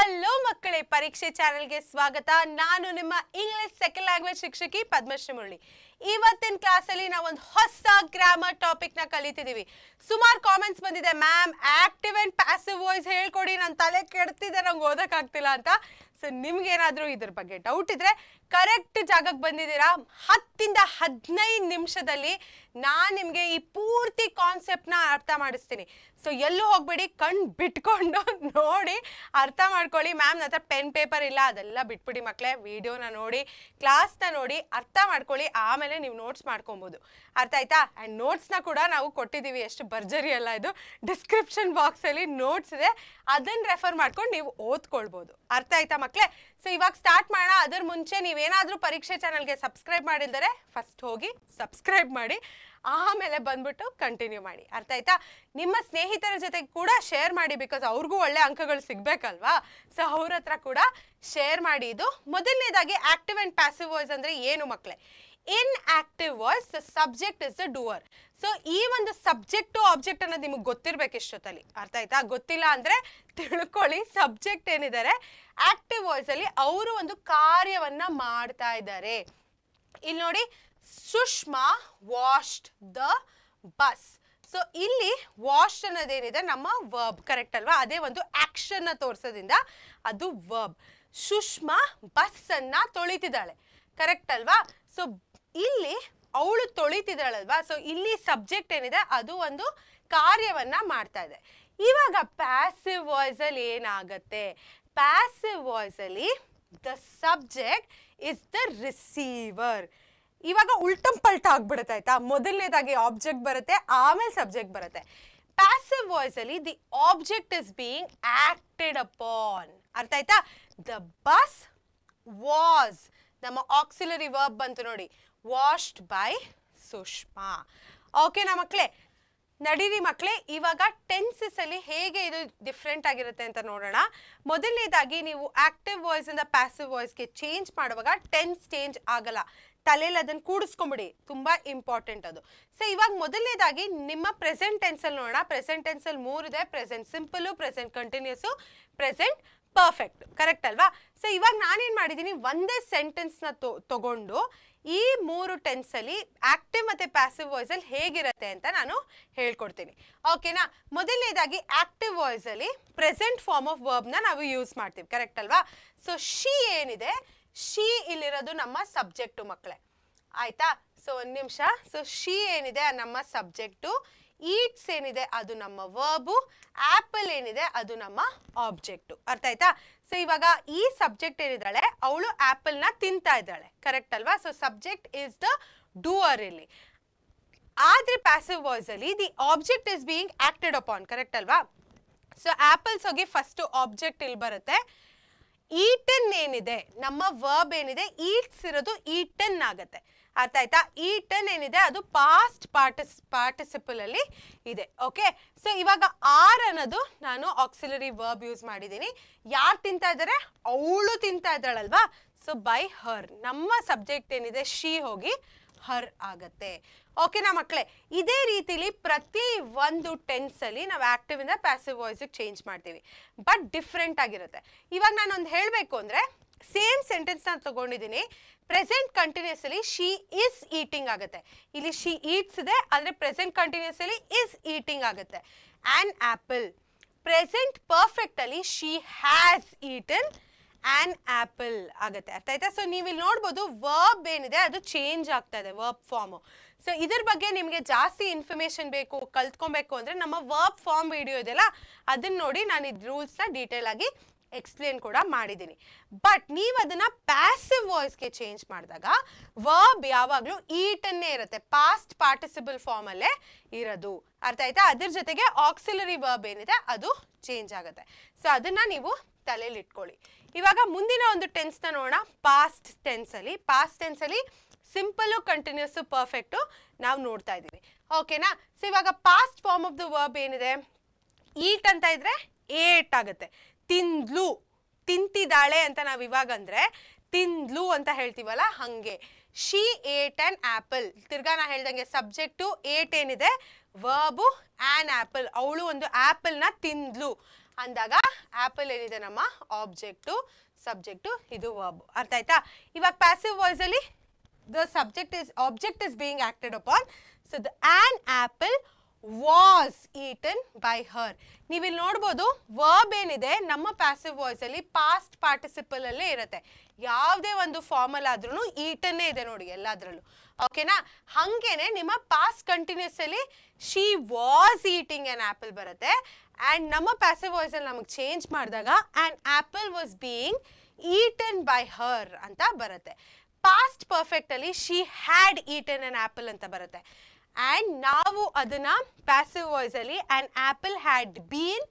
Hello ಮಕ್ಕಳೇ, ಪರೀಕ್ಷೆ ಚಾನೆಲ್ಗೆ ಸ್ವಾಗತ. ನಾನು ನಿಮ್ಮ ಇಂಗ್ಲಿಷ್ ಸೆಕೆಂಡ್ ಲ್ಯಾಂಗ್ವೇಜ್ ಶಿಕ್ಷಕಿ ಪದ್ಮಶ್ರೀ ಮುರಳಿ. ಇವತ್ತಿನ ಕ್ಲಾಸಲ್ಲಿ ನಾವು ಒಂದು ಹೊಸ ಗ್ರಾಮರ್ ಟಾಪಿಕ್ ನ ಕಲಿತಿದೀವಿ. ಸುಮಾರು ಕಾಮೆಂಟ್ಸ್ ಬಂದಿದೆ, ma'am active and passive voice ಹೇಳ್ಕೊಡಿ, ನನ್ನ ತಲೆ ಕೆಡ್ತಿದೆ, ನಂಗೆ ಓದಕ್ ಆಗ್ತಿಲ್ಲ ಅಂತ. ಸೊ ನಿಮ್ಗೆ ಏನಾದ್ರೂ ಇದ್ರ ಬಗ್ಗೆ ಡೌಟ್ ಇದ್ರೆ ಕರೆಕ್ಟ್ ಜಾಗಕ್ಕೆ ಬಂದಿದ್ದೀರಾ. 10 ಇಂದ 15 ನಿಮಿಷದಲ್ಲಿ ನಾನು ನಿಮಗೆ ಈ ಪೂರ್ತಿ ಕಾನ್ಸೆಪ್ಟ್ನ ಅರ್ಥ ಮಾಡಿಸ್ತೀನಿ. ಸೊ ಎಲ್ಲೂ ಹೋಗ್ಬೇಡಿ, ಕಣ್ ಬಿಟ್ಕೊಂಡು ನೋಡಿ ಅರ್ಥ ಮಾಡ್ಕೊಳ್ಳಿ. ಮ್ಯಾಮ್ ನನ್ನ ಹತ್ರ ಪೆನ್ ಪೇಪರ್ ಇಲ್ಲ, ಅದೆಲ್ಲ ಬಿಟ್ಬಿಡಿ ಮಕ್ಕಳೇ. ವಿಡಿಯೋನ ನೋಡಿ, ಕ್ಲಾಸ್ನ ನೋಡಿ ಅರ್ಥ ಮಾಡ್ಕೊಳ್ಳಿ, ಆಮೇಲೆ ನೀವು ನೋಟ್ಸ್ ಮಾಡ್ಕೊಬೋದು. ಅರ್ಥ ಆಯ್ತಾ? ಆ್ಯಂಡ್ ನೋಟ್ಸ್ನ ಕೂಡ ನಾವು ಕೊಟ್ಟಿದ್ದೀವಿ. ಎಷ್ಟು ಭರ್ಜರಿ ಅಲ್ಲ ಇದು. ಡಿಸ್ಕ್ರಿಪ್ಷನ್ ಬಾಕ್ಸಲ್ಲಿ ನೋಟ್ಸ್ ಇದೆ, ಅದನ್ನು ರೆಫರ್ ಮಾಡ್ಕೊಂಡು ನೀವು ಓದ್ಕೊಳ್ಬೋದು. ಅರ್ಥ ಆಯ್ತಾ ಮಕ್ಕಳೇ? ಸೊ ಇವಾಗ ಸ್ಟಾರ್ಟ್ ಮಾಡೋಣ. ಅದರ ಮುಂಚೆ ನೀವೇನಾದರೂ ಪರೀಕ್ಷೆ ಚಾನಲ್ಗೆ ಸಬ್ಸ್ಕ್ರೈಬ್ ಮಾಡಿದರೆ ಫಸ್ಟ್ ಹೋಗಿ ಸಬ್ಸ್ಕ್ರೈಬ್ ಮಾಡಿ, ಆಮೇಲೆ ಬಂದ್ಬಿಟ್ಟು ಕಂಟಿನ್ಯೂ ಮಾಡಿ. ಅರ್ಥ ಆಯ್ತಾ? ನಿಮ್ಮ ಸ್ನೇಹಿತರ ಜೊತೆ ಕೂಡ ಶೇರ್ ಮಾಡಿ, ಬಿಕಾಸ್ ಅವ್ರಿಗೂ ಒಳ್ಳೆ ಅಂಕಗಳು ಸಿಗ್ಬೇಕಲ್ವಾ. ಸೊ ಅವ್ರ ಹತ್ರ ಕೂಡ ಶೇರ್ ಮಾಡಿ. ಇದು ಮೊದಲನೇದಾಗಿ ಆಕ್ಟಿವ್ ಅಂಡ್ ಪ್ಯಾಸಿವ್ ವಾಯ್ಸ್ ಅಂದ್ರೆ ಏನು ಮಕ್ಕಳೇ? In active voice the subject is the doer. So ಈ ಒಂದು ಸಬ್ಜೆಕ್ಟ್ ಆಬ್ಜೆಕ್ಟ್ ಅನ್ನೋದು ನಿಮಗೆ ಗೊತ್ತಿರ್ಬೇಕು ಇಷ್ಟೊತ್ತಲ್ಲಿ. ಅರ್ಥ ಆಯ್ತಾ? ಗೊತ್ತಿಲ್ಲ ಅಂದ್ರೆ ತಿಳ್ಕೊಳ್ಳಿ. ಸಬ್ಜೆಕ್ಟ್ ಏನಿದ್ದಾರೆ ಆಕ್ಟಿವ್ ವಾಯ್ಸ್ ಅಲ್ಲಿ ಅವರು ಒಂದು ಕಾರ್ಯವನ್ನ ಮಾಡ್ತಾ ಇದ್ದಾರೆ. ಇಲ್ಲಿ ನೋಡಿ, Sushma washed the bus. So ಇಲ್ಲಿ ವಾಶ್ ಅನ್ನೋದೇನಿದೆ ನಮ್ಮ ವರ್ಬ್, ಕರೆಕ್ಟ್ ಅಲ್ವಾ? ಅದೇ ಒಂದು ಆಕ್ಷನ್ ತೋರಿಸೋದ್ರಿಂದ ಅದು ವರ್ಬ್. ಸುಷ್ಮಾ ಬಸ್ ಅನ್ನ ತೊಳಿತಿದ್ದಾಳೆ, ಕರೆಕ್ಟ್ ಅಲ್ವಾ? ಸೊ ಇಲ್ಲಿ ಅವಳು ತೊಳಿತಿದ್ದಾಳಲ್ವಾ? ಸೊ ಇಲ್ಲಿ ಸಬ್ಜೆಕ್ಟ್ ಏನಿದೆ ಅದು ಒಂದು ಕಾರ್ಯವನ್ನ ಮಾಡ್ತಾ ಇದೆ. ಇವಾಗ ಪ್ಯಾಸಿವ್ ವಾಯ್ಸ್ ಅಲ್ಲಿ ಏನಾಗತ್ತೆ? ಪ್ಯಾಸಿವ್ ವಾಯ್ಸ್ ಅಲ್ಲಿ the subject is the receiver. ಇವಾಗ ಉಲ್ಟಂ ಪಲ್ಟ ಆಗ್ಬಿಡುತ್ತೆ. ಆಯ್ತಾ? ಮೊದಲನೇದಾಗಿ ಆಬ್ಜೆಕ್ಟ್ ಬರುತ್ತೆ, ಆಮೇಲೆ ಸಬ್ಜೆಕ್ಟ್ ಬರುತ್ತೆ. ಪ್ಯಾಸಿವ್ ವಾಯ್ಸ್ ಅಲ್ಲಿ the object is being acted upon. ಅರ್ಥ ಆಯ್ತಾ? ದ ಬಸ್ ವಾಸ್, ನಮ್ಮ ಆಕ್ಸಿಲರಿ ವರ್ಬ್ ಬಂತು ನೋಡಿ, ವಾಶ್ಡ್ ಬೈ ಸುಷ್ಮಾ. ಓಕೆನಾ ಮಕ್ಕಳೇ? ನಡೀರಿ ಮಕ್ಕಳೇ, ಇವಾಗ ಟೆನ್ಸಸ್ ಅಲ್ಲಿ ಹೇಗೆ ಇದು ಡಿಫ್ರೆಂಟ್ ಆಗಿರುತ್ತೆ ಅಂತ ನೋಡೋಣ. ಮೊದಲನೇದಾಗಿ ನೀವು ಆಕ್ಟಿವ್ ವಾಯ್ಸ್ ಇಂದ ಪ್ಯಾಸಿವ್ ವಾಯ್ಸ್ಗೆ ಚೇಂಜ್ ಮಾಡುವಾಗ ಟೆನ್ಸ್ ಚೇಂಜ್ ಆಗಲ್ಲ. ತಲೆಯಲ್ಲಿ ಅದನ್ನು ಕೂಡಿಸ್ಕೊಂಬಿಡಿ, ತುಂಬಾ ಇಂಪಾರ್ಟೆಂಟ್ ಅದು. ಸೊ ಇವಾಗ ಮೊದಲನೇದಾಗಿ ನಿಮ್ಮ ಪ್ರೆಸೆಂಟ್ ಟೆನ್ಸಲ್ಲಿ ನೋಡೋಣ. ಪ್ರೆಸೆಂಟ್ ಟೆನ್ಸಲ್ಲಿ 3 ಇದೆ: present simple, present continuous, present perfect. Correct ಅಲ್ವಾ? ಸೊ ಇವಾಗ ನಾನೇನು ಮಾಡಿದ್ದೀನಿ, ಒಂದೇ ಸೆಂಟೆನ್ಸ್ನ ತಗೊಂಡು ಈ 3 ಟೆನ್ಸಲ್ಲಿ ಆಕ್ಟಿವ್ ಮತ್ತೆ ಪ್ಯಾಸಿವ್ ವಾಯ್ಸ್ ಅಲ್ಲಿ ಹೇಗಿರುತ್ತೆ ಅಂತ ನಾನು ಹೇಳ್ಕೊಡ್ತೀನಿ. ಓಕೆನಾ? ಮೊದಲನೇದಾಗಿ ಆಕ್ಟಿವ್ ವಾಯ್ಸ್ ಅಲ್ಲಿ ಪ್ರೆಸೆಂಟ್ ಫಾರ್ಮ್ ಆಫ್ ವರ್ಬ್ನ ನಾವು ಯೂಸ್ ಮಾಡ್ತೀವಿ, ಕರೆಕ್ಟ್ ಅಲ್ವಾ? ಸೊ ಶಿ ಏನಿದೆ, ಶಿ ಇಲ್ಲಿರೋದು ನಮ್ಮ ಸಬ್ಜೆಕ್ಟು ಮಕ್ಕಳೇ. ಆಯ್ತಾ? ಸೊ ಒಂದು ನಿಮಿಷ. ಸೊ ಶಿ ಏನಿದೆ ನಮ್ಮ ಸಬ್ಜೆಕ್ಟು, ಈಟ್ಸ್ ಏನಿದೆ ಅದು ನಮ್ಮ ವರ್ಬು, ಆಪಲ್ ಏನಿದೆ ಅದು ನಮ್ಮ ಆಬ್ಜೆಕ್ಟು. ಅರ್ಥ ಆಯ್ತಾ? ಸೊ ಇವಾಗ ಈ ಸಬ್ಜೆಕ್ಟ್ ಏನಿದ್ದಾಳೆ ಅವಳು ಆಪಲ್ನ ತಿಂತಾ ಇದ್ದಾಳೆ, ಕರೆಕ್ಟ್ ಅಲ್ವಾ? So subject is the doer ಇಲ್ಲಿ. ಆದ್ರೆ ಪ್ಯಾಸಿವ್ ವಾಯ್ಸ್ ಅಲ್ಲಿ the object is being acted upon, correct ಅಲ್ವಾ? ಸೊ ಆಪಲ್ಸ್ ಹೋಗಿ ಫಸ್ಟ್ ಆಬ್ಜೆಕ್ಟ್ ಇಲ್ಲಿ ಬರುತ್ತೆ. ಈಟನ್ ಏನಿದೆ ನಮ್ಮ ವರ್ಬ್ ಏನಿದೆ, ಈಟ್ಸ್ ಇರೋದು ಈಟನ್ ಆಗುತ್ತೆ. ಅರ್ಥ ಆಯ್ತಾ? ಈಟನ್ ಏನಿದೆ ಅದು ಪಾಸ್ಟ್ ಪಾರ್ಟಿಸಿಪಲ್ ಅಲ್ಲಿ ಇದೆ. ಓಕೆ? ಸೊ ಇವಾಗ ಆರ್ ಅನ್ನೋದು ನಾನು ಆಕ್ಸಿಲರಿ ವರ್ಬ್ ಯೂಸ್ ಮಾಡಿದ್ದೀನಿ. ಯಾರು ತಿಂತಾ ಇದ್ದಾರೆ? ಅವಳು ತಿಂತಾ ಇದ್ದಾಳಲ್ವಾ? So by her. ನಮ್ಮ ಸಬ್ಜೆಕ್ಟ್ ಏನಿದೆ ಶಿ ಹೋಗಿ ಹರ್ ಆಗತ್ತೆ. ಓಕೆನಾ ಮಕ್ಕಳೇ? ಇದೇ ರೀತಿಲಿ ಪ್ರತಿ ಒಂದು ಟೆನ್ಸ್ ಅಲ್ಲಿ ನಾವು ಆಕ್ಟಿವ್ ಇಂದ ಪ್ಯಾಸಿವ್ ವಾಯ್ಸ್ಗೆ ಚೇಂಜ್ ಮಾಡ್ತೀವಿ, ಬಟ್ ಡಿಫ್ರೆಂಟ್ ಆಗಿರುತ್ತೆ. ಇವಾಗ ನಾನೊಂದು ಹೇಳಬೇಕು ಅಂದ್ರೆ, ಸೇಮ್ ಸೆಂಟೆನ್ಸ್ ನಾನು ತಗೊಂಡಿದ್ದೀನಿ. ಪ್ರೆಸೆಂಟ್ ಕಂಟಿನ್ಯೂಸ್ ಅಲ್ಲಿ ಶಿ ಇಸ್ ಈಟಿಂಗ್ ಆಗುತ್ತೆ. ಇಲ್ಲಿ ಶಿ ಈಟ್ಸ್ ಇದೆ, ಆದ್ರೆ ಪ್ರೆಸೆಂಟ್ ಕಂಟಿನ್ಯೂಸ್ ಅಲ್ಲಿ ಇಸ್ ಈಟಿಂಗ್ ಆಗುತ್ತೆ. On apple. ಪ್ರೆಸೆಂಟ್ ಪರ್ಫೆಕ್ಟ್ ಅಲ್ಲಿ she has eaten on apple ಆಗುತ್ತೆ. ಅರ್ಥ ಆಯ್ತಾ? ಸೊ ನೀವು ಇಲ್ಲಿ ನೋಡ್ಬೋದು ವರ್ಬ್ ಏನಿದೆ ಅದು ಚೇಂಜ್ ಆಗ್ತಾ ಇದೆ, ವರ್ಬ್ ಫಾರ್ಮು. ಸೊ ಇದ್ರ ಬಗ್ಗೆ ನಿಮಗೆ ಜಾಸ್ತಿ ಇನ್ಫಾರ್ಮೇಶನ್ ಬೇಕು, ಕಲ್ತ್ಕೊಬೇಕು ಅಂದ್ರೆ ನಮ್ಮ ವರ್ಬ್ ಫಾರ್ಮ್ ವಿಡಿಯೋ ಇದೆಯಲ್ಲ, ಅದನ್ನ ನೋಡಿ ನಾನು ಇದು ರೂಲ್ಸ್ನ ಡೀಟೇಲ್ ಆಗಿ ಎಕ್ಸ್ಪ್ಲೇನ್ ಕೂಡ ಮಾಡಿದ್ದೀನಿ. ಬಟ್ ನೀವು ಅದನ್ನ ಪ್ಯಾಸಿವ್ ವಾಯ್ಸ್ಗೆ ಚೇಂಜ್ ಮಾಡಿದಾಗ ವರ್ಬ್ ಯಾವಾಗಲೂ ಈಟನ್ನೇ ಇರುತ್ತೆ, ಪಾಸ್ಟ್ ಪಾರ್ಟಿಸಿಪಲ್ ಫಾರ್ಮ್ ಅಲ್ಲೇ ಇರೋದು. ಅರ್ಥ ಆಯ್ತಾ? ಅದ್ರ ಜೊತೆಗೆ ಆಕ್ಸಿಲರಿ ವರ್ಬ್ ಏನಿದೆ ಅದು ಚೇಂಜ್ ಆಗುತ್ತೆ. ಸೊ ಅದನ್ನ ನೀವು ತಲೆಯಲ್ಲಿ ಇಟ್ಕೊಳ್ಳಿ. ಇವಾಗ ಮುಂದಿನ ಒಂದು ಟೆನ್ಸ್ನ ನೋಡೋಣ. ಪಾಸ್ಟ್ ಟೆನ್ಸ್ ಅಲ್ಲಿ ಸಿಂಪಲ್ಲು, ಕಂಟಿನ್ಯೂಸ್, ಪರ್ಫೆಕ್ಟು ನಾವು ನೋಡ್ತಾ ಇದ್ದೀವಿ. ಓಕೆನಾ? ಸೊ ಇವಾಗ past form of the verb ಏನಿದೆ, ಈಟ್ ಅಂತ ಇದ್ರೆ ಏಟ್ ಆಗುತ್ತೆ. ತಿಂದ್ಲು, ತಿಂತಿದ್ದಾಳೆ ಅಂತ ನಾವು ಇವಾಗ ಅಂದ್ರೆ ತಿಂದ್ಲು ಅಂತ ಹೇಳ್ತೀವಲ್ಲ, ಹಂಗೆ. She ate on apple. ತಿರ್ಗಾ ನಾ ಹೇಳ್ದಂಗೆ ಸಬ್ಜೆಕ್ಟು ಏಟ್ ಏನಿದೆ, ವರ್ಬು ಆನ್ ಆಪಲ್. ಅವಳು ಒಂದು ಆಪಲ್ನ ತಿಂದ್ಲು. ಅಂದಾಗ ಆಪಲ್ ಏನಿದೆ ನಮ್ಮ ಆಬ್ಜೆಕ್ಟು, ಸಬ್ಜೆಕ್ಟು, ಇದು ವರ್ಬ್. ಅರ್ಥ ಆಯ್ತಾ? ಇವಾಗ ಪ್ಯಾಸಿವ್ ವಾಯ್ಸ್ ಅಲ್ಲಿ the object is being acted upon. So an apple was eaten by her. ನೀವಿಲ್ಲಿ ನೋಡ್ಬೋದು ವರ್ಬ್ ಏನಿದೆ ನಮ್ಮ ಪ್ಯಾಸಿವ್ ವಾಯ್ಸ್ ಅಲ್ಲಿ ಪಾಸ್ಟ್ ಪಾರ್ಟಿಸಿಪಲ್ ಅಲ್ಲೇ ಇರುತ್ತೆ. ಯಾವುದೇ ಒಂದು ಫಾರ್ಮಲ್ ಆದ್ರೂ ಈಟನ್ನೇ ಇದೆ ನೋಡಿ ಎಲ್ಲಾದ್ರಲ್ಲೂ. ಓಕೆನಾ? ಹಂಗೇನೆ ನಿಮ್ಮ ಪಾಸ್ಟ್ ಕಂಟಿನ್ಯೂಸ್ ಅಲ್ಲಿ she was eating on apple ಬರುತ್ತೆ. ಅಂಡ್ ನಮ್ಮ ಪ್ಯಾಸಿವ್ ವಾಯ್ಸ್ ಅಲ್ಲಿ ನಮಗೆ ಚೇಂಜ್ ಮಾಡಿದಾಗ on apple was being eaten by her ಅಂತ ಬರುತ್ತೆ. ಪಾಸ್ಟ್ ಪರ್ಫೆಕ್ಟ್ ಅಲ್ಲಿ she had eaten an apple ಅಂತ ಬರುತ್ತೆ. ಅಂಡ್ ನಾವು ಅದನ್ನ ಪ್ಯಾಸಿವ್ ವಾಯ್ಸ್ ಅಲ್ಲಿ on apple had been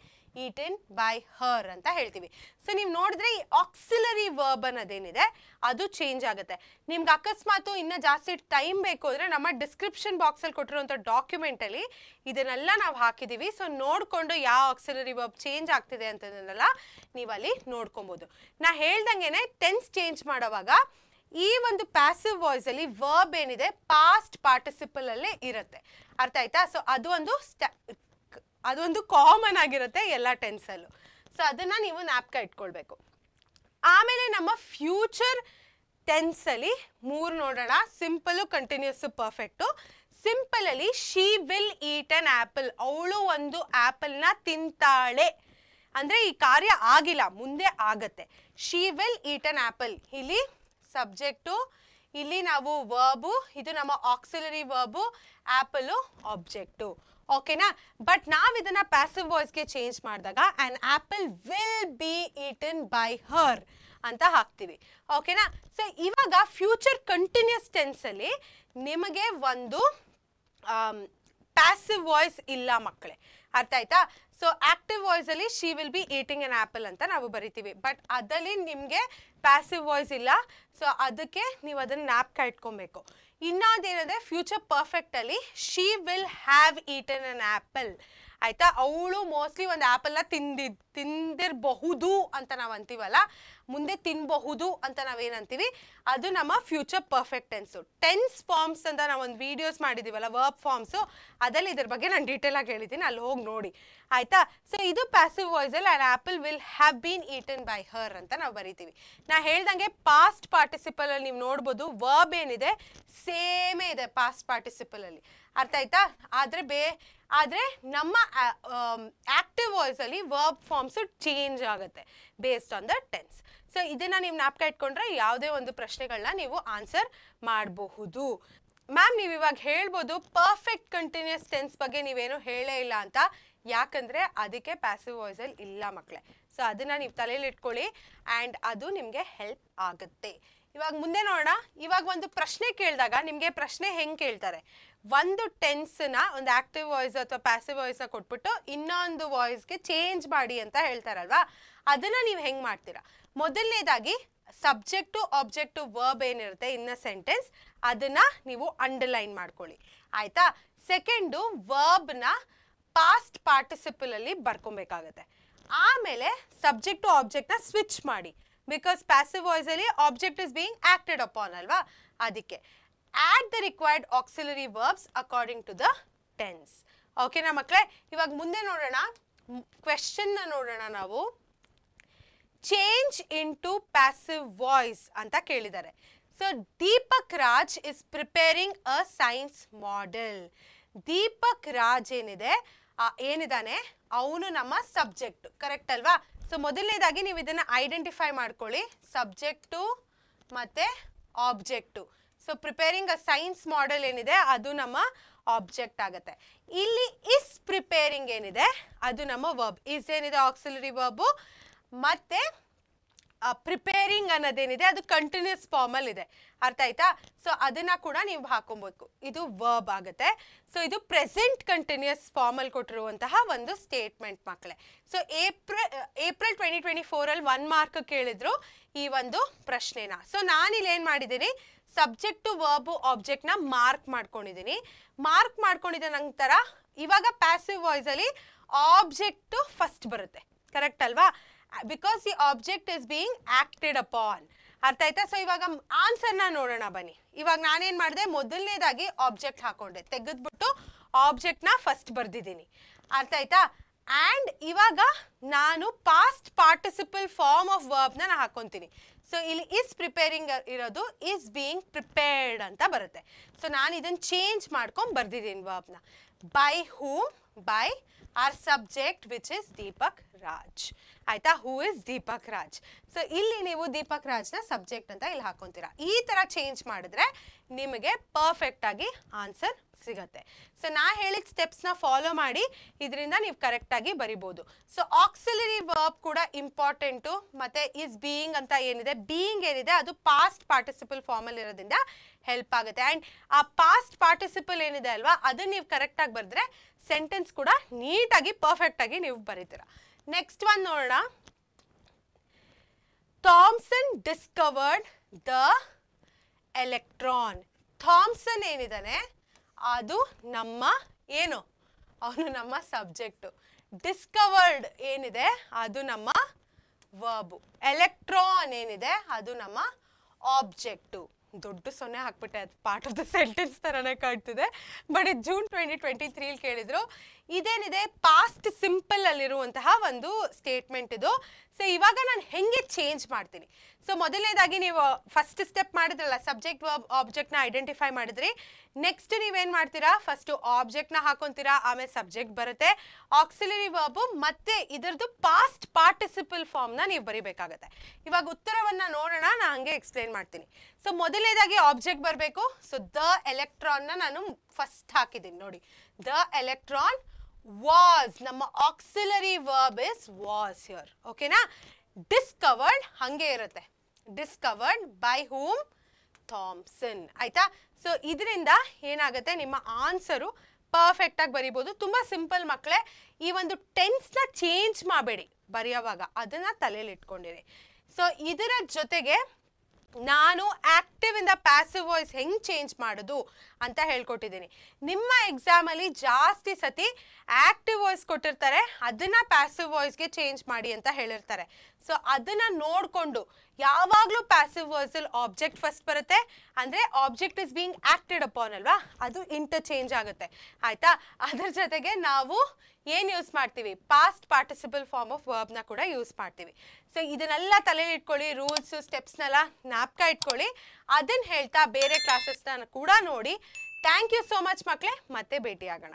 eaten by her ಅಂತ ಹೇಳ್ತೀವಿ. ಸೊ ನೀವು ನೋಡಿದ್ರೆ ಈ ಆಕ್ಸಿಲರಿ ವರ್ಬ್ ಅನ್ನೋದೇನಿದೆ ಅದು ಚೇಂಜ್ ಆಗುತ್ತೆ. ನಿಮ್ಗೆ ಅಕಸ್ಮಾತ್ ಇನ್ನೂ ಜಾಸ್ತಿ ಟೈಮ್ ಬೇಕು ಅಂದರೆ ನಮ್ಮ ಡಿಸ್ಕ್ರಿಪ್ಷನ್ ಬಾಕ್ಸಲ್ಲಿ ಕೊಟ್ಟಿರುವಂಥ ಡಾಕ್ಯುಮೆಂಟಲ್ಲಿ ಇದನ್ನೆಲ್ಲ ನಾವು ಹಾಕಿದ್ದೀವಿ. ಸೊ ನೋಡಿಕೊಂಡು ಯಾವ ಆಕ್ಸಿಲರಿ ವರ್ಬ್ ಚೇಂಜ್ ಆಗ್ತಿದೆ ಅಂತದನ್ನೆಲ್ಲ ನೀವು ಅಲ್ಲಿ ನೋಡ್ಕೊಬೋದು. ನಾ ಹೇಳ್ದಂಗೆ ಟೆನ್ಸ್ ಚೇಂಜ್ ಮಾಡೋವಾಗ ಈ ಒಂದು ಪ್ಯಾಸಿವ್ ವಾಯ್ಸ್ ಅಲ್ಲಿ ವರ್ಬ್ ಏನಿದೆ ಪಾಸ್ಟ್ ಪಾರ್ಟಿಸಿಪಲ್ ಅಲ್ಲೇ ಇರುತ್ತೆ. ಅರ್ಥ ಆಯ್ತಾ? ಸೊ ಅದೊಂದು ಕಾಮನ್ ಆಗಿರುತ್ತೆ ಎಲ್ಲ ಟೆನ್ಸಲ್ಲೂ. ಸೊ ಅದನ್ನ ನೀವು ಜ್ಞಾಪಕ ಇಟ್ಕೊಳ್ಬೇಕು. ಆಮೇಲೆ ನಮ್ಮ ಫ್ಯೂಚರ್ ಟೆನ್ಸಲ್ಲಿ 3 ನೋಡೋಣ. Simple, continuous, perfect. ಸಿಂಪಲ್ ಅಲ್ಲಿ she will eat an apple, ಅವಳು ಒಂದು ಆಪಲ್ನ ತಿಂತಾಳೆ ಅಂದ್ರೆ ಈ ಕಾರ್ಯ ಆಗಿಲ್ಲ, ಮುಂದೆ ಆಗತ್ತೆ. She will eat an apple, ಇಲ್ಲಿ ಸಬ್ಜೆಕ್ಟು, ಇಲ್ಲಿ ನಾವು ವರ್ಬು, ಇದು ನಮ್ಮ ಆಕ್ಸಿಲರಿ ವರ್ಬು, ಆಪಲ್ ಆಬ್ಜೆಕ್ಟು. ಓಕೆನಾ? ಬಟ್ ನಾವು ಇದನ್ನ ಪ್ಯಾಸಿವ್ ವಾಯ್ಸ್ಗೆ ಚೇಂಜ್ ಮಾಡಿದಾಗ on apple will be eaten by her ಅಂತ ಹಾಕ್ತೀವಿ. ಓಕೆನಾ? ಸೊ ಇವಾಗ ಫ್ಯೂಚರ್ ಕಂಟಿನ್ಯೂಸ್ ಟೆನ್ಸಲ್ಲಿ ನಿಮಗೆ ಒಂದು ಪ್ಯಾಸಿವ್ ವಾಯ್ಸ್ ಇಲ್ಲ ಮಕ್ಕಳೇ. ಅರ್ಥ ಆಯ್ತಾ? ಸೊ ಆಕ್ಟಿವ್ ವಾಯ್ಸ್ ಅಲ್ಲಿ she will be eating an apple ಅಂತ ನಾವು ಬರಿತೀವಿ. ಬಟ್ ಅದಲ್ಲಿ ನಿಮಗೆ ಪ್ಯಾಸಿವ್ ವಾಯ್ಸ್ ಇಲ್ಲ. ಸೊ ಅದಕ್ಕೆ ನೀವು ಅದನ್ನ ಜ್ಞಾಪಕ ಇಟ್ಕೊಬೇಕು. ಇನ್ನೊಂದೇನಂದ್ರೆ ಫ್ಯೂಚರ್ ಪರ್ಫೆಕ್ಟ್ ಅಲ್ಲಿ she will have eaten an apple. ಆಯ್ತಾ? ಅವಳು ಮೋಸ್ಟ್ಲಿ ಒಂದು ಆಪಲ್ನ ತಿಂದಿರಬಹುದು ಅಂತ ನಾವು ಅಂತೀವಲ್ಲ, ಮುಂದೆ ತಿನ್ನಬಹುದು ಅಂತ ನಾವೇನಂತೀವಿ, ಅದು ನಮ್ಮ future perfect tense. Tense forms ಅಂತ ನಾವು ಒಂದು ವಿಡಿಯೋಸ್ ಮಾಡಿದ್ದೀವಲ್ಲ, ವರ್ಬ್ ಫಾರ್ಮ್ಸು, ಅದಲ್ಲಿ ಇದ್ರ ಬಗ್ಗೆ ನಾನು ಡೀಟೇಲ್ ಆಗಿ ಹೇಳಿದ್ದೀನಿ, ಅಲ್ಲಿ ಹೋಗಿ ನೋಡಿ. ಆಯ್ತಾ? ಸೊ ಇದು ಪ್ಯಾಸಿವ್ ವಾಯ್ಸಲ್ಲಿ an apple will have been eaten by her ಅಂತ ನಾವು ಬರಿತೀವಿ. ನಾ ಹೇಳ್ದಂಗೆ ಪಾಸ್ಟ್ ಪಾರ್ಟಿಸಿಪಲ್ ಅಲ್ಲಿ ನೀವು ನೋಡ್ಬೋದು ವರ್ಬ್ ಏನಿದೆ ಸೇಮೇ ಇದೆ ಪಾಸ್ಟ್ ಪಾರ್ಟಿಸಿಪಲ್ ಅಲ್ಲಿ. ಅರ್ಥ ಆಯ್ತಾ? ಆದರೆ ನಮ್ಮ ಆಕ್ಟಿವ್ ವಾಯ್ಸ್ ಅಲ್ಲಿ ವರ್ಬ್ ಫಾರ್ಮ್ಸು ಚೇಂಜ್ ಆಗುತ್ತೆ based on the tense. So ಇದನ್ನ ನೀವು ಜ್ಞಾಪಕ ಇಟ್ಕೊಂಡ್ರೆ ಯಾವುದೇ ಒಂದು ಪ್ರಶ್ನೆಗಳನ್ನ ನೀವು ಆನ್ಸರ್ ಮಾಡಬಹುದು. ಮ್ಯಾಮ್ ನೀವು ಇವಾಗ ಹೇಳ್ಬೋದು ಪರ್ಫೆಕ್ಟ್ ಕಂಟಿನ್ಯೂಸ್ ಟೆನ್ಸ್ ಬಗ್ಗೆ ನೀವೇನು ಹೇಳೇ ಇಲ್ಲ ಅಂತ. ಯಾಕಂದ್ರೆ ಅದಕ್ಕೆ ಪ್ಯಾಸಿವ್ ವಾಯ್ಸ್ ಅಲ್ಲಿ ಇಲ್ಲ ಮಕ್ಕಳೇ. ಸೊ ಅದನ್ನ ನೀವು ತಲೆಯಲ್ಲಿ ಇಟ್ಕೊಳ್ಳಿ ಆ್ಯಂಡ್ ಅದು ನಿಮಗೆ ಹೆಲ್ಪ್ ಆಗುತ್ತೆ. ಇವಾಗ ಮುಂದೆ ನೋಡೋಣ. ಇವಾಗ ಒಂದು ಪ್ರಶ್ನೆ ಕೇಳಿದಾಗ ನಿಮಗೆ ಪ್ರಶ್ನೆ ಹೆಂಗೆ ಕೇಳ್ತಾರೆ, ಒಂದು ಟೆನ್ಸ್ನ ಒಂದು ಆಕ್ಟಿವ್ ವಾಯ್ಸ್ ಅಥವಾ ಪ್ಯಾಸಿವ್ ವಾಯ್ಸ್ನ ಕೊಟ್ಬಿಟ್ಟು ಇನ್ನೊಂದು ವಾಯ್ಸ್ಗೆ ಚೇಂಜ್ ಮಾಡಿ ಅಂತ ಹೇಳ್ತಾರಲ್ವಾ, ಅದನ್ನ ನೀವು ಹೆಂಗೆ ಮಾಡ್ತೀರಾ? ಮೊದಲನೇದಾಗಿ ಸಬ್ಜೆಕ್ಟು ಆಬ್ಜೆಕ್ಟು ವರ್ಬ್ ಏನಿರುತ್ತೆ ಇನ್ ಅ ಸೆಂಟೆನ್ಸ್ ಅದನ್ನ ನೀವು ಅಂಡರ್ಲೈನ್ ಮಾಡ್ಕೊಳ್ಳಿ. ಆಯ್ತಾ? ಸೆಕೆಂಡು ವರ್ಬ್ನ ಪಾಸ್ಟ್ ಪಾರ್ಟಿಸಿಪಲ್ ಅಲ್ಲಿ ಬರ್ಕೊಬೇಕಾಗತ್ತೆ. ಆಮೇಲೆ ಸಬ್ಜೆಕ್ಟ್ ಟು ಆಬ್ಜೆಕ್ಟ್ನ ಸ್ವಿಚ್ ಮಾಡಿ, ಬಿಕಾಸ್ ಪ್ಯಾಸಿವ್ ವಾಯ್ಸ್ ಅಲ್ಲಿ object is being acted upon ಅಲ್ವಾ, ಅದಕ್ಕೆ add the required auxiliary verbs according to the tense. ಓಕೆನಾ ಮಕ್ಕಳೇ? ಇವಾಗ ಮುಂದೆ ನೋಡೋಣ, ಕ್ವೆಶ್ಚನ್ ನೋಡೋಣ ನಾವು. ಚೇಂಜ್ ಇಂಟು ಪ್ಯಾಸಿವ್ ವಾಯ್ಸ್ ಅಂತ ಕೇಳಿದ್ದಾರೆ. So Deepak Raj is preparing a science model. Deepak Raj ಏನಿದಾನೆ ಅವನು ನಮ್ಮ ಸಬ್ಜೆಕ್ಟ್, ಕರೆಕ್ಟ್ ಅಲ್ವಾ? ಸೊ ಮೊದಲನೇದಾಗಿ ನೀವು ಇದನ್ನ ಐಡೆಂಟಿಫೈ ಮಾಡ್ಕೊಳ್ಳಿ, ಸಬ್ಜೆಕ್ಟು ಮತ್ತೆ object. So preparing a science model ಏನಿದೆ ಅದು ನಮ್ಮ ಆಬ್ಜೆಕ್ಟ್ ಆಗುತ್ತೆ. ಇಲ್ಲಿ ಇಸ್ ಪ್ರಿಪೇರಿಂಗ್ ಏನಿದೆ ಅದು ನಮ್ಮ ವರ್ಬ್. ಇಸ್ ಏನಿದೆ ಆಕ್ಸಿಲರಿ ವರ್ಬು, ಮತ್ತೆ ಪ್ರಿಪೇರಿಂಗ್ ಅನ್ನೋದೇನಿದೆ ಅದು ಕಂಟಿನ್ಯೂಸ್ ಫಾರ್ಮಲ್ ಇದೆ. ಅರ್ಥ ಆಯ್ತಾ? ಸೊ ಅದನ್ನ ಕೂಡ ನೀವು ಹಾಕೊಬೇಕು, ಇದು ವರ್ಬ್ ಆಗುತ್ತೆ. ಸೊ ಇದು ಪ್ರೆಸೆಂಟ್ ಕಂಟಿನ್ಯೂಸ್ ಫಾರ್ಮಲ್ ಕೊಟ್ಟಿರುವಂತಹ ಒಂದು ಸ್ಟೇಟ್ಮೆಂಟ್ ಮಕ್ಕಳೇ. ಸೊ ಏಪ್ರಿಲ್ 2024 ಅಲ್ಲಿ 1 ಮಾರ್ಕ್ ಕೇಳಿದ್ರು ಈ ಒಂದು ಪ್ರಶ್ನೆನ. ಸೊ ನಾನಿಲ್ಲಿ ಏನು ಮಾಡಿದ್ದೀನಿ, ಸಬ್ಜೆಕ್ಟು ವರ್ಬು ಆಬ್ಜೆಕ್ಟ್ನ ಮಾರ್ಕ್ ಮಾಡ್ಕೊಂಡಿದ್ದೀನಿ. ಮಾರ್ಕ್ ಮಾಡ್ಕೊಂಡಿದ್ದ ನಂತರ ಇವಾಗ ಪ್ಯಾಸಿವ್ ವಾಯ್ಸ್ ಅಲ್ಲಿ ಆಬ್ಜೆಕ್ಟ್ ಫಸ್ಟ್ ಬರುತ್ತೆ, ಕರೆಕ್ಟ್ ಅಲ್ವಾ? Because the object is being acted upon. ಅರ್ಥ ಆಯ್ತಾ? ಸೊ ಇವಾಗ ಆನ್ಸರ್ನ ನೋಡೋಣ ಬನ್ನಿ. ಇವಾಗ ನಾನೇನು ಮಾಡಿದೆ, ಮೊದಲನೇದಾಗಿ ಆಬ್ಜೆಕ್ಟ್ ಹಾಕೊಂಡೆ, ತೆಗೆದ್ಬಿಟ್ಟು ಆಬ್ಜೆಕ್ಟ್ನ ಫಸ್ಟ್ ಬರ್ದಿದ್ದೀನಿ. ಅರ್ಥ ಆಯ್ತಾ? ಆ್ಯಂಡ್ ಇವಾಗ ನಾನು ಪಾಸ್ಟ್ ಪಾರ್ಟಿಸಿಪಲ್ ಫಾರ್ಮ್ ಆಫ್ ವರ್ಬ್ನ ನಾನು ಹಾಕ್ಕೊತೀನಿ. ಸೊ ಇಲ್ಲಿ ಇಸ್ ಪ್ರಿಪೇರಿಂಗ್ ಇರೋದು ಇಸ್ ಬೀಯಿಂಗ್ ಪ್ರಿಪೇರ್ಡ್ ಅಂತ ಬರುತ್ತೆ. ಸೊ ನಾನು ಇದನ್ನು ಚೇಂಜ್ ಮಾಡ್ಕೊಂಡು ಬರ್ದಿದ್ದೀನಿ ವರ್ಬ್ನ. By whom, by our subject which is Deepak Raj. ಆಯ್ತಾ, who is Deepak Raj. So ಇಲ್ಲಿ ನೀವು ದೀಪಕ್ ರಾಜ್ನ ಸಬ್ಜೆಕ್ಟ್ ಅಂತ ಇಲ್ಲಿ ಹಾಕೊಂತೀರಾ. ಈ ಥರ ಚೇಂಜ್ ಮಾಡಿದ್ರೆ ನಿಮಗೆ ಪರ್ಫೆಕ್ಟ್ ಆಗಿ ಆನ್ಸರ್ ಸಿಗತ್ತೆ. ಸೊ ನಾ ಹೇಳಿದ ಸ್ಟೆಪ್ಸ್ನ ಫಾಲೋ ಮಾಡಿ ಇದರಿಂದ ನೀವು ಕರೆಕ್ಟಾಗಿ ಬರಿಬೋದು. ಸೊ ಆಕ್ಸಿಲರಿ ವರ್ಬ್ ಕೂಡ ಇಂಪಾರ್ಟೆಂಟು. ಮತ್ತು ಈಸ್ ಬೀಯಿಂಗ್ ಅಂತ ಏನಿದೆ, ಬೀಯಿಂಗ್ ಏನಿದೆ ಅದು ಪಾಸ್ಟ್ ಪಾರ್ಟಿಸಿಪಲ್ ಫಾರ್ಮಲ್ಲಿ ಇರೋದ್ರಿಂದ ಹೆಲ್ಪ್ ಆಗುತ್ತೆ. ಆ್ಯಂಡ್ ಆ ಪಾಸ್ಟ್ ಪಾರ್ಟಿಸಿಪಲ್ ಏನಿದೆ ಅಲ್ವಾ, ಅದನ್ನು ನೀವು ಕರೆಕ್ಟಾಗಿ ಬರೆದ್ರೆ ಸೆಂಟೆನ್ಸ್ ಕೂಡ ನೀಟಾಗಿ ಪರ್ಫೆಕ್ಟಾಗಿ ನೀವು ಬರೀತೀರ. ನೆಕ್ಸ್ಟ್ ಒನ್ ನೋಡೋಣ. Thomson discovered the electron. Thomson ಏನಿದ್ದಾನೆ ಅದು ನಮ್ಮ ಏನು, ಅವನು ನಮ್ಮ ಸಬ್ಜೆಕ್ಟು. ಡಿಸ್ಕವರ್ಡ್ ಏನಿದೆ ಅದು ನಮ್ಮ ವರ್ಬು. ಎಲೆಕ್ಟ್ರಾನ್ ಏನಿದೆ ಅದು ನಮ್ಮ ಆಬ್ಜೆಕ್ಟು. ದೊಡ್ಡ ಸೊನ್ನೆ ಹಾಕ್ಬಿಟ್ಟೆ, ಅದು ಪಾರ್ಟ್ ಆಫ್ ದ ಸೆಂಟೆನ್ಸ್ ಥರನೇ ಕಾಣ್ತಿದೆ. ಬಟ್ ಇದು ಜೂನ್ 2023 ಕೇಳಿದ್ರು. ಇದೇನಿದೆ ಪಾಸ್ಟ್ ಸಿಂಪಲ್ ಅಲ್ಲಿರುವಂತಹ ಒಂದು ಸ್ಟೇಟ್ಮೆಂಟ್ ಇದು. ಸೊ ಇವಾಗ ನಾನು ಹೆಂಗೆ ಚೇಂಜ್ ಮಾಡ್ತೀನಿ. ಸೊ ಮೊದಲನೇದಾಗಿ ನೀವು ಫಸ್ಟ್ ಸ್ಟೆಪ್ ಮಾಡಿದ್ರಲ್ಲ, ಸಬ್ಜೆಕ್ಟ್ ವರ್ಬ್ ಆಬ್ಜೆಕ್ಟ್ನ ಐಡೆಂಟಿಫೈ ಮಾಡಿದ್ರಿ. ನೆಕ್ಸ್ಟ್ ನೀವೇನು ಮಾಡ್ತೀರಾ, ಫಸ್ಟು ಆಬ್ಜೆಕ್ಟ್ನ ಹಾಕೊತೀರಾ, ಆಮೇಲೆ ಸಬ್ಜೆಕ್ಟ್ ಬರುತ್ತೆ, ಆಕ್ಸಿಲರಿ ವರ್ಬು, ಮತ್ತೆ ಇದರದ್ದು ಪಾಸ್ಟ್ ಪಾರ್ಟಿಸಿಪಲ್ ಫಾರ್ಮ್ನ ನೀವು ಬರಿಬೇಕಾಗತ್ತೆ. ಇವಾಗ ಉತ್ತರವನ್ನು ನೋಡೋಣ, ನಾನು ಹಂಗೆ ಎಕ್ಸ್ಪ್ಲೇನ್ ಮಾಡ್ತೀನಿ. ಸೊ ಮೊದಲನೇದಾಗಿ ಆಬ್ಜೆಕ್ಟ್ ಬರಬೇಕು. ಸೊ ದ ಎಲೆಕ್ಟ್ರಾನ್ನ ನಾನು ಫಸ್ಟ್ ಹಾಕಿದ್ದೀನಿ ನೋಡಿ. ದ ಎಲೆಕ್ಟ್ರಾನ್ ವಾಸ್, ನಮ್ಮ auxiliary verb is was here. ಓಕೆನಾ. ಡಿಸ್ಕವರ್ಡ್ ಹಂಗೆ ಇರುತ್ತೆ. Discovered by whom, Thomson. ಆಯ್ತಾ. ಸೊ ಇದರಿಂದ ಏನಾಗುತ್ತೆ, ನಿಮ್ಮ ಆನ್ಸರು ಪರ್ಫೆಕ್ಟಾಗಿ ಬರಿಬೋದು. ತುಂಬ ಸಿಂಪಲ್ ಮಕ್ಕಳೇ. ಈ ಒಂದು ಟೆನ್ಸ್ನ ಚೇಂಜ್ ಮಾಡಬೇಡಿ ಬರೆಯೋವಾಗ, ಅದನ್ನು ತಲೆಯಲ್ಲಿ ಇಟ್ಕೊಂಡಿರಿ. ಸೊ ಇದರ ಜೊತೆಗೆ ನಾನು ಆಕ್ಟಿವ್ ಇಂದ ಪ್ಯಾಸಿವ್ ವಾಯ್ಸ್ ಹೆಂಗೆ ಚೇಂಜ್ ಮಾಡೋದು ಅಂತ ಹೇಳ್ಕೊಟ್ಟಿದ್ದೀನಿ. ನಿಮ್ಮ ಎಕ್ಸಾಮಲ್ಲಿ ಜಾಸ್ತಿ ಸತಿ ಆಕ್ಟಿವ್ ವಾಯ್ಸ್ ಕೊಟ್ಟಿರ್ತಾರೆ, ಅದನ್ನು ಪ್ಯಾಸಿವ್ ವಾಯ್ಸ್ಗೆ ಚೇಂಜ್ ಮಾಡಿ ಅಂತ ಹೇಳಿರ್ತಾರೆ. ಸೊ ಅದನ್ನು ನೋಡಿಕೊಂಡು ಯಾವಾಗಲೂ ಪ್ಯಾಸಿವ್ ವಾಯ್ಸಲ್ಲಿ ಆಬ್ಜೆಕ್ಟ್ ಫಸ್ಟ್ ಬರುತ್ತೆ. ಅಂದರೆ object is being acted upon ಅಲ್ವಾ, ಅದು ಇಂಟರ್ಚೇಂಜ್ ಆಗುತ್ತೆ. ಆಯಿತಾ. ಅದರ ಜೊತೆಗೆ ನಾವು ಏನು ಯೂಸ್ ಮಾಡ್ತೀವಿ, ಪಾಸ್ಟ್ ಪಾರ್ಟಿಸಿಪಲ್ ಫಾರ್ಮ್ ಆಫ್ ವರ್ಬ್ನ ಕೂಡ ಯೂಸ್ ಮಾಡ್ತೀವಿ. ಸೊ ಇದನ್ನೆಲ್ಲ ತಲೆಯಲ್ಲಿ ಇಟ್ಕೊಳ್ಳಿ, ರೂಲ್ಸು ಸ್ಟೆಪ್ಸ್ನೆಲ್ಲ ಜ್ಞಾಪಕ ಇಟ್ಕೊಳ್ಳಿ. ಅದನ್ನು ಹೇಳ್ತಾ ಬೇರೆ ಕ್ಲಾಸಸ್ನ ಕೂಡ ನೋಡಿ. ಥ್ಯಾಂಕ್ ಯು ಸೋ ಮಚ್ ಮಕ್ಕಳೇ, ಮತ್ತೆ ಭೇಟಿಯಾಗೋಣ.